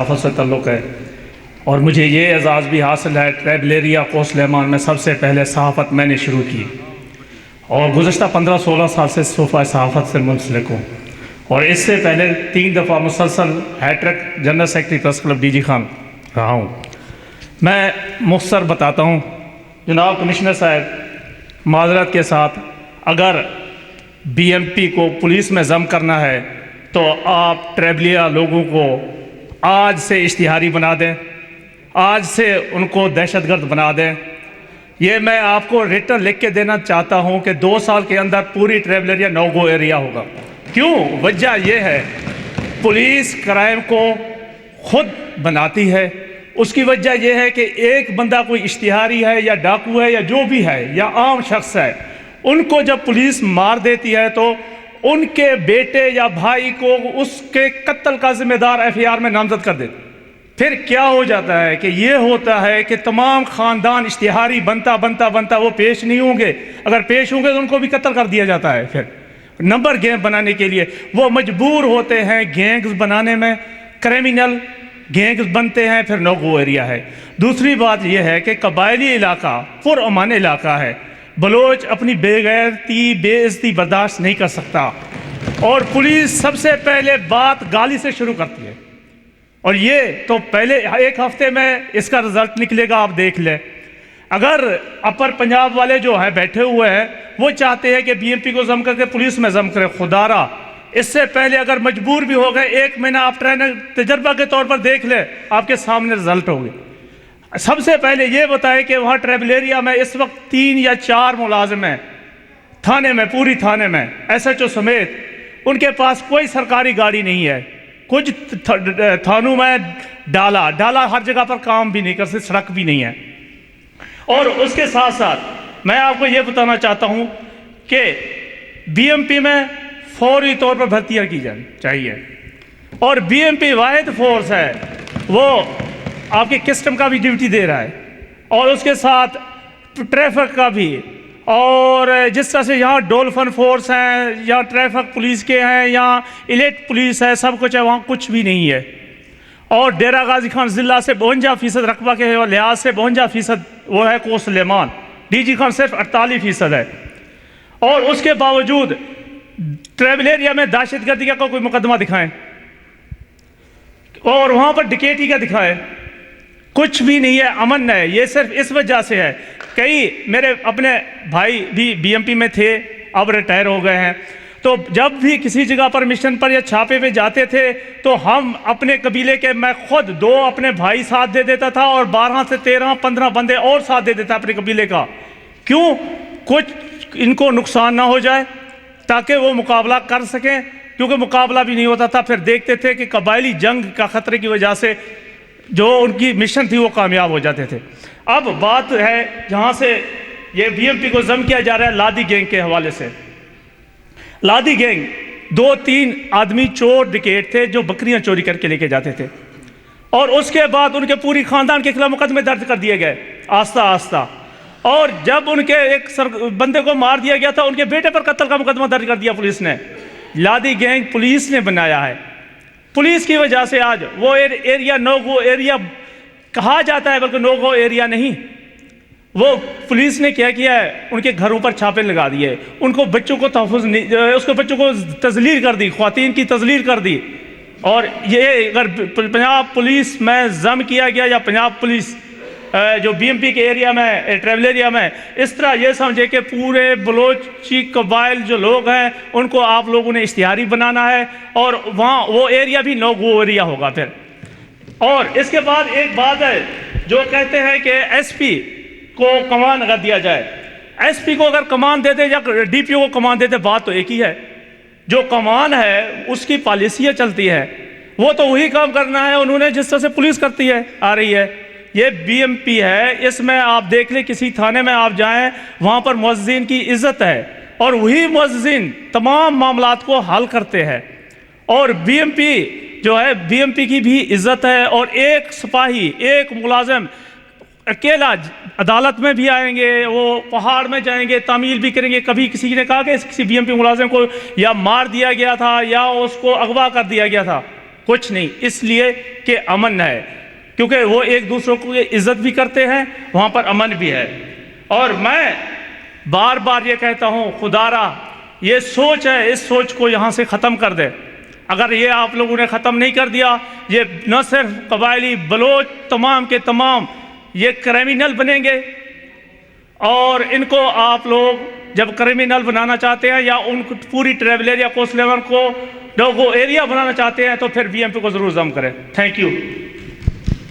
सफ़र से ताल्लुक़ है और मुझे ये एज़ाज़ भी हासिल है। ट्रेबलेरिया कोसलेमान में सबसे पहले सहाफ़त मैंने शुरू की और गुज़श्ता 15-16 साल से सूफ़ा सहाफ़त से मुंसलिक हूँ और इससे पहले 3 दफ़ा मुसलसल hat trick general secretary press club DG Khan रहा हूँ। मैं मुख्तसर बताता हूँ जनाब कमिश्नर साहब, माज़रत के साथ, अगर BMP को पुलिस में ज़म करना है तो आप ट्रेबलिया लोगों को आज से इश्तिहारी बना दें, आज से उनको दहशतगर्द बना दें। ये मैं आपको रिटर्न लिख के देना चाहता हूँ कि 2 साल के अंदर पूरी ट्रेबलेरिया नो गो एरिया होगा। क्यों? वजह यह है पुलिस क्राइम को खुद बनाती है। उसकी वजह यह है कि एक बंदा कोई इश्तिहारी है या डाकू है या जो भी है या आम शख्स है, उनको जब पुलिस मार देती है तो उनके बेटे या भाई को उसके कत्ल का जिम्मेदार FIR में नामजद कर देते। फिर क्या हो जाता है कि ये होता है कि तमाम ख़ानदान इश्तिहारी बनता बनता बनता वो पेश नहीं होंगे। अगर पेश होंगे तो उनको भी कत्ल कर दिया जाता है। फिर नंबर गेम बनाने के लिए वो मजबूर होते हैं गैंग्स बनाने में, क्रिमिनल गैंग्स बनते हैं, फिर नो गो एरिया है। दूसरी बात यह है कि कबायली इलाका पुरअमन इलाका है। बलोच अपनी बेगैरती बेइज्जती बर्दाश्त नहीं कर सकता और पुलिस सबसे पहले बात गाली से शुरू करती है और ये तो पहले 1 हफ्ते में इसका रिजल्ट निकलेगा, आप देख लें। अगर अपर पंजाब वाले जो हैं बैठे हुए हैं वो चाहते हैं कि BMP को जम करके पुलिस में जम करे, खुदारा इससे पहले अगर मजबूर भी हो गए 1 महीना आप ट्रेनिंग तजर्बा के तौर पर देख लें, आपके सामने रिजल्ट होंगे। सबसे पहले ये बताएं कि वहाँ ट्रेबलेरिया में इस वक्त 3 या 4 मुलाजिम हैं थाने में, पूरी थाने में SHO समेत। उनके पास कोई सरकारी गाड़ी नहीं है। कुछ थानों में डाला हर जगह पर काम भी नहीं कर सकते, सड़क भी नहीं है। और उसके साथ साथ मैं आपको ये बताना चाहता हूँ कि BMP में फौरी तौर पर भर्तियाँ की जानी चाहिए और BMP वाहिद फोर्स है वो आपके कस्टम का भी ड्यूटी दे रहा है और उसके साथ ट्रैफिक का भी। और जिस तरह से यहाँ डोलफन फोर्स हैं, यहाँ ट्रैफिक पुलिस के हैं, यहाँ इलेट पुलिस है, सब कुछ है, वहाँ कुछ भी नहीं है। और डेरा गाजी खान ज़िला से 52% रकबा के लिहाज से 52% वो है कोसलेमान, DG खान सिर्फ 48% है। और उसके बावजूद ट्रेबलेरिया में दहशतगर्दी का कोई मुकदमा दिखाएं और वहाँ पर डकैती का दिखाएं, कुछ भी नहीं है, अमन है। ये सिर्फ इस वजह से है। कई मेरे अपने भाई भी BMP में थे, अब रिटायर हो गए हैं। तो जब भी किसी जगह पर मिशन पर या छापे पे जाते थे तो हम अपने कबीले के, मैं खुद 2 अपने भाई साथ दे देता था और 12 से 13-15 बंदे और साथ दे देता अपने कबीले का। क्यों? कुछ इनको नुकसान ना हो जाए ताकि वो मुकाबला कर सकें, क्योंकि मुकाबला भी नहीं होता था। फिर देखते थे कि कबायली जंग का ख़तरे की वजह से जो उनकी मिशन थी वो कामयाब हो जाते थे। अब बात है जहाँ से ये BMP को जम किया जा रहा है, लादी गैंग के हवाले से। लादी गैंग 2-3 आदमी चोर डकैत थे जो बकरियां चोरी करके लेके जाते थे और उसके बाद उनके पूरी ख़ानदान के खिलाफ मुकदमे दर्ज कर दिए गए आस्ता आस्ता। और जब उनके एक बंदे को मार दिया गया था, उनके बेटे पर कत्ल का मुकदमा दर्ज कर दिया पुलिस ने। लादी गैंग पुलिस ने बनाया है। पुलिस की वजह से आज वो एरिया नो गो एरिया कहा जाता है, बल्कि नो गो एरिया नहीं। वो पुलिस ने क्या किया है, उनके घरों पर छापे लगा दिए, उनको बच्चों को तहफ़्फ़ुज़ नहीं, उसको बच्चों को तज़लील कर दी, ख़वातीन की तज़लील कर दी। और ये अगर पंजाब पुलिस में जम किया गया या पंजाब पुलिस जो BMP के एरिया में, ट्रेबलेरिया में, इस तरह ये समझे कि पूरे बलोची कबाइल जो लोग हैं उनको आप लोगों ने इश्तिहारी बनाना है और वहाँ वो एरिया भी नो गो एरिया होगा फिर। और इसके बाद एक बात है जो कहते हैं कि SP को कमान अगर दिया जाए, SP को अगर कमान देते या DPO को कमान देते, बात तो एक ही है। जो कमान है उसकी पॉलिसियाँ चलती है, वो तो वही काम करना है उन्होंने जिस तरह से पुलिस करती है आ रही है। ये BMP है, इसमें आप देख लें किसी थाने में आप जाएं, वहाँ पर मुअज्जिन की इज़्ज़त है और वही मुअज्जिन तमाम मामलात को हल करते हैं। और BMP जो है, BMP की भी इज़्ज़त है। और एक सिपाही, एक मुलाजिम अकेला अदालत में भी आएंगे, वो पहाड़ में जाएंगे, तामील भी करेंगे। कभी किसी ने कहा कि किसी BMP मुलाजिम को या मार दिया गया था या उसको अगवा कर दिया गया था, कुछ नहीं, इसलिए कि अमन है, क्योंकि वो एक दूसरों को इज्जत भी करते हैं, वहाँ पर अमन भी है। और मैं बार बार ये कहता हूँ, खुदारा ये सोच है, इस सोच को यहाँ से ख़त्म कर दे। अगर ये आप लोगों ने ख़त्म नहीं कर दिया, ये न सिर्फ कबायली बलोच तमाम के तमाम ये क्रिमिनल बनेंगे, और इनको आप लोग जब क्रिमिनल बनाना चाहते हैं या उनको पूरी ट्राइबल एरिया कोस्ट लेवल को लोगो एरिया बनाना चाहते हैं, तो फिर BMP को ज़रूर जम करें। Thank you.